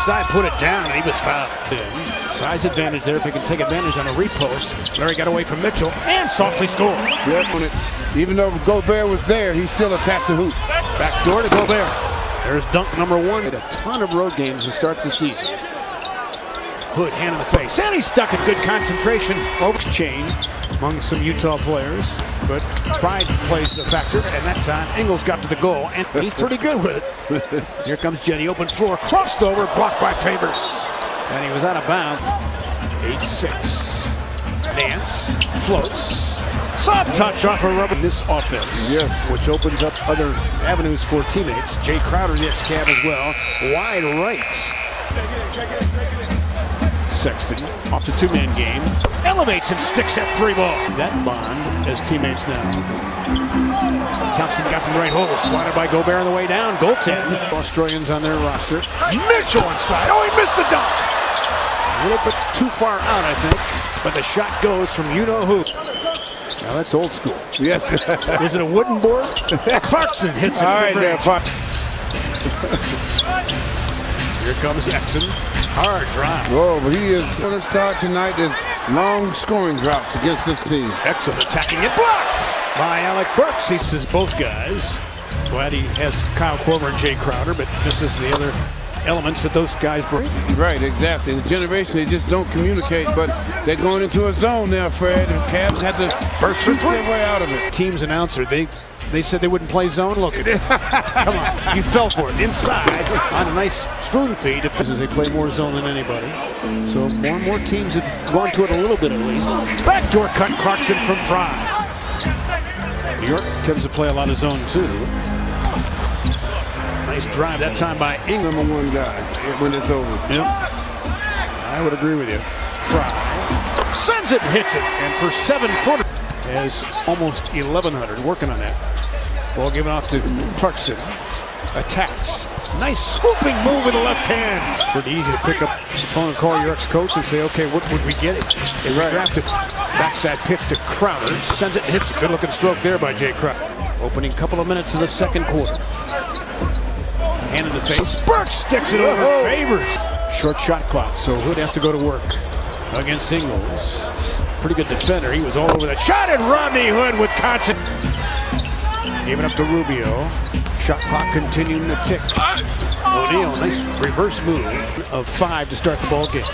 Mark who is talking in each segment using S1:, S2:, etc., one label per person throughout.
S1: side, put it down, and he was fouled. Size advantage there if he can take advantage on a repost. Larry got away from Mitchell and softly scored.
S2: Yep. Even though Gobert was there, he still attacked the hoop.
S1: Back door to Gobert. There's dunk number one. A ton of road games to start the season. Hood, hand in the face, and he's stuck in good concentration. Oaks chain among some Utah players, but pride plays the factor, and that time Ingles got to the goal, and he's pretty good with it. Here comes Jetty, open floor, crossed over, blocked by Favors, and he was out of bounds. 8-6. Nance floats. Soft touch off a rubber. This offense,
S2: yes,
S1: which opens up other avenues for teammates. Jay Crowder, the ex-Cav as well. Wide right. Sexton off the two-man game. Elevates and sticks that three ball. That bond as teammates now. Thompson got to the right hole. Swatted by Gobert on the way down. Goaltend. Australians on their roster. Mitchell inside. Oh, he missed the dunk. A little bit too far out, I think. But the shot goes from you-know-who. Now that's old school.
S2: Yes.
S1: Is it a wooden board? Clarkson hits it.
S2: All right, there,
S1: Here comes Exon. Hard drive.
S2: Oh, but he is going to start tonight as long scoring drops against this team.
S1: Exon attacking it, blocked by Alec Burks. He says both guys. Glad he has Kyle Korver and Jay Crowder, but this is the other elements that those guys bring.
S2: Right, exactly. The generation, they just don't communicate, but they're going into a zone now, Fred, and Cavs had to shoot their way out of it.
S1: Team's announcer, they said they wouldn't play zone. Look at it. Come on, you fell for it. Inside on a nice spoon feed. As they play more zone than anybody. So more and more teams have gone to it a little bit at least. Backdoor cut, Clarkson from Fry. New York tends to play a lot of zone too. Nice drive that time by Ingram.
S2: Number one guy when it's over.
S1: Yep. I would agree with you. Fry sends it and hits it. And for 7-footer has almost 1,100 working on that. Ball given off to Clarkson. Attacks. Nice swooping move with the left hand. Pretty easy to pick up the phone and call your ex-coach and say, okay, what would we get? They drafted backside pitch to Crowder. Sends it and hits it. Good looking stroke there by Jay Crowder. Opening couple of minutes of the second quarter. Hand in the face. Burks sticks it over. Favors. Short shot clock, so Hood has to go to work against Ingles. Pretty good defender. He was all over that shot, and Rodney Hood with constant. Giving up to Rubio. Shot clock continuing to tick. O'Neal, nice reverse move of 5 to start the ball game.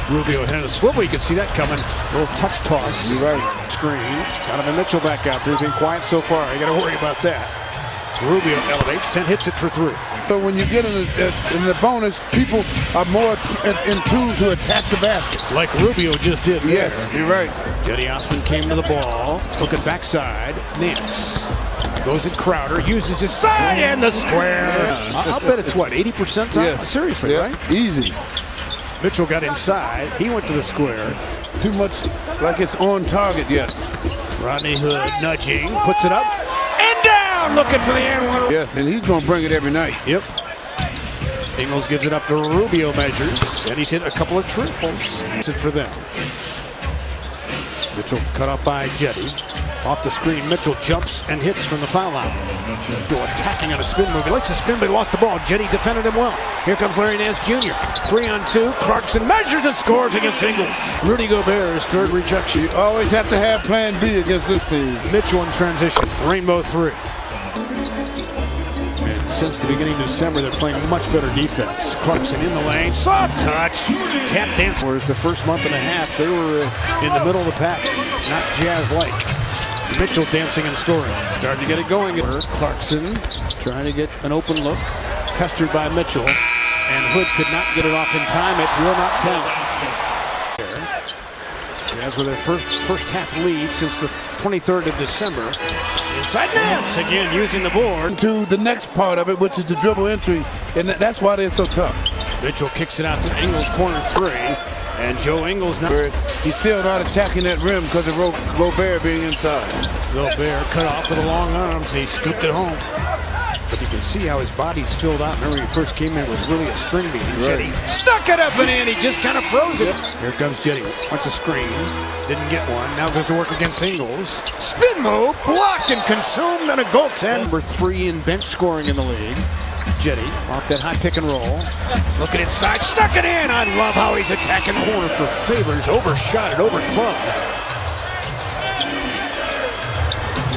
S1: Rubio had a swivel. You can see that coming. A little touch toss.
S2: You're right.
S1: Screen. Donovan Mitchell back out there. He's been quiet so far. You got to worry about that. Rubio elevates and hits it for 3.
S2: So when you get in the bonus, people are more in tune to attack the basket.
S1: Like Rubio just did.
S2: Yes, you're right.
S1: Jetty Osman came to the ball. Looking backside. Nance. Goes at Crowder. Uses his side and the square. I'll bet it's what, 80% time?
S2: Yes.
S1: Seriously, right?
S2: Easy.
S1: Mitchell got inside. He went to the square.
S2: Too much like it's on target yet.
S1: Rodney Hood nudging. Puts it up. And down! Looking for the and one.
S2: Yes, and he's going to bring it every night.
S1: Yep. Ingles gives it up to Rubio measures. And he's hit a couple of triples. That's it for them. Mitchell cut off by Jetty. Off the screen, Mitchell jumps and hits from the foul line. Attacking on a spin move. He likes to spin, but he lost the ball. Jetty defended him well. Here comes Larry Nance Jr. 3-on-2. Clarkson measures and scores against Ingles. Rudy Gobert's third rejection.
S2: You always have to have plan B against this team.
S1: Mitchell in transition. Rainbow 3. And since the beginning of December, they're playing much better defense. Clarkson in the lane. Soft touch. Tap dance. Whereas the first month and a half, they were in the middle of the pack. Not Jazz-like. Mitchell dancing and scoring. Starting to get it going. Clarkson trying to get an open look. Pestered by Mitchell. And Hood could not get it off in time. It will not count. Jazz with their first half lead since the 23rd of December. Inside Nance again using the board.
S2: To the next part of it, which is the dribble entry. And that's why they're so tough.
S1: Mitchell kicks it out to Ingles, corner 3. And Joe Ingles now.
S2: He's still not attacking that rim because of Gobert being inside.
S1: Gobert cut off with the long arms. He scooped it home. but you can see how his body's filled out. Remember, when he first came in, it was really a string beat.
S2: Right.
S1: Jetty stuck it up and in. He just kind of froze it. Here comes Jetty. Wants a screen. Didn't get one. Now goes to work against Ingles. Spin move. Blocked and consumed on a goaltend. Number 3 in bench scoring in the league. Jetty off that high pick and roll. Looking inside. Stuck it in. I love how he's attacking corner for Favors. Overshot it. Over club.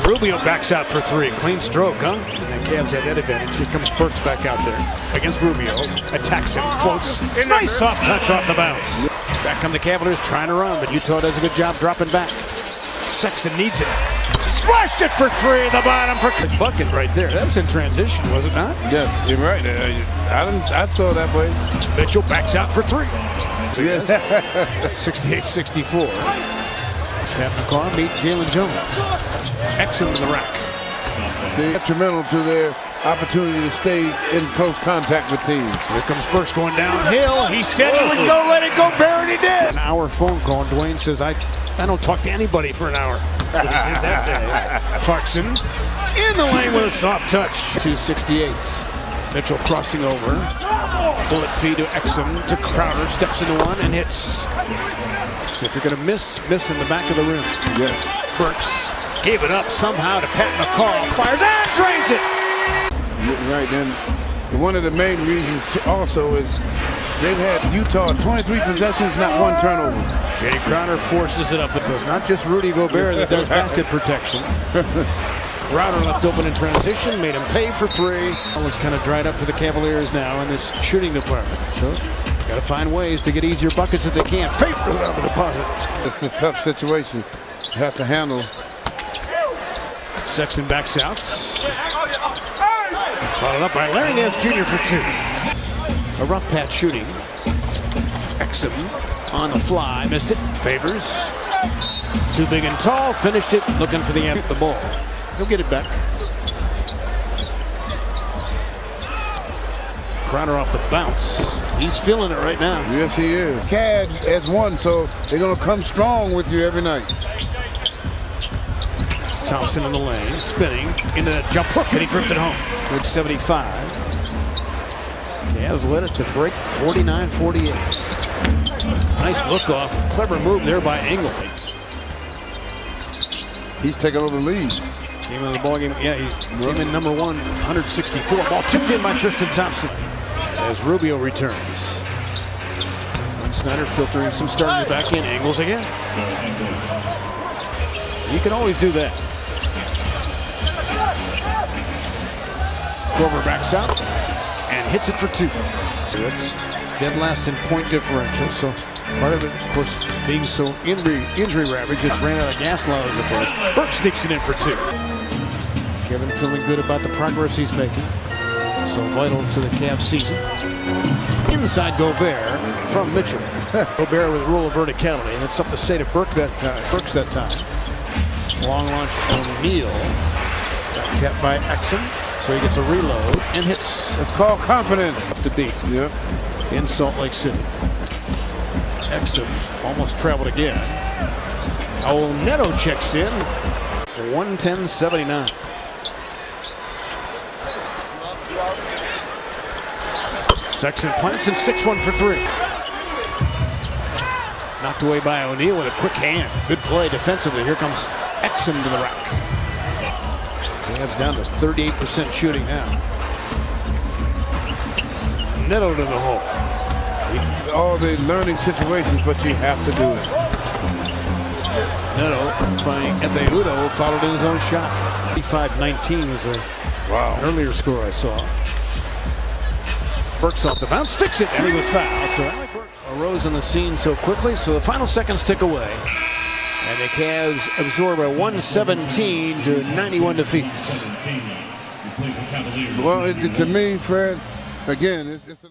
S1: Rubio backs out for 3. Clean stroke, huh? And the Cavs had that advantage. Here comes Burks back out there against Rubio. Attacks him, floats. Nice soft touch off the bounce. Back come the Cavaliers trying to run, but Utah does a good job dropping back. Sexton needs it. Splashed it for 3 at the bottom for bucket right there. That was in transition, was it not?
S2: Yes, you're right. I saw it that way.
S1: Mitchell backs out for 3.
S2: Yes.
S1: 68-64. Chad McCarr meet Jalen Jones. Excellent in the rack.
S2: See, detrimental to their opportunity to stay in close contact with teams.
S1: Here comes Burks going downhill. He said he would go, let it go, bear, and he did. An hour phone call, and Dwayne says, I don't talk to anybody for an hour. That day. Clarkson in the lane with a soft touch. 268. Mitchell crossing over. Bullet feed to Exum to Crowder. Steps into one and hits. See if you're going to miss in the back of the rim.
S2: Yes.
S1: Burks gave it up somehow to Pat McCall. Fires and drains it.
S2: Right, and one of the main reasons also is they've had Utah 23 possessions, not one turnover.
S1: Jay Crowder forces it up. So it's not just Rudy Gobert that does basket protection. Crowder left open in transition, made him pay for 3. It's kind of dried up for the Cavaliers now in this shooting department. So got to find ways to get easier buckets if they can. Favors it on the deposit.
S2: It's a tough situation you have to handle.
S1: Sexton backs out. Followed up by Larry Nance Jr. for 2. A rough patch shooting. Exum on the fly. Missed it. Favors. Too big and tall. Finished it. Looking for the ball. He'll get it back. Crowder off the bounce. He's feeling it right now.
S2: Yes, he is. Cavs has won, so they're going to come strong with you every night.
S1: Thompson in the lane, spinning into that jump hook, and he dripped it home. Good 75. Cavs led it to break 49-48. Nice look off. Clever move there by Engel.
S2: He's taking over the lead.
S1: Came in the ball game. Yeah, he came in number 1, 164. Ball tipped in by Tristan Thompson as Rubio returns. Snyder filtering some starters back in. Ingles again. You can always do that. Grover backs out and hits it for 2. That's dead last in point differential. So part of it, of course, being so injury ravaged, just ran out of gas lines for us. Burke sneaks it in for 2. Kevin feeling good about the progress he's making. So vital to the Cavs season. Inside Gobert from Mitchell. Gobert with a rule of verticality. And it's something to say to Burks that time. Long launch O'Neal. Got kept by Exum. So he gets a reload and hits.
S2: It's called confidence.
S1: To beat.
S2: Yep.
S1: In Salt Lake City. Exum almost traveled again. Neto checks in. 110-79. Sexton plants and sticks one for 3. Knocked away by O'Neal with a quick hand. Good play defensively. Here comes Exum to the rack. Cavs down to 38% shooting now. Neto to the hole.
S2: All the learning situations, but you have to do it.
S1: Neto finding Epe Udo followed in his own shot. 35-19 was an earlier score I saw. Burks off the bounce, sticks it, and he was fouled. So Alec Burks arose on the scene so quickly, so the final seconds tick away. And the Cavs absorb a 117-91 defeat.
S2: Well, to me, Fred, again, it's a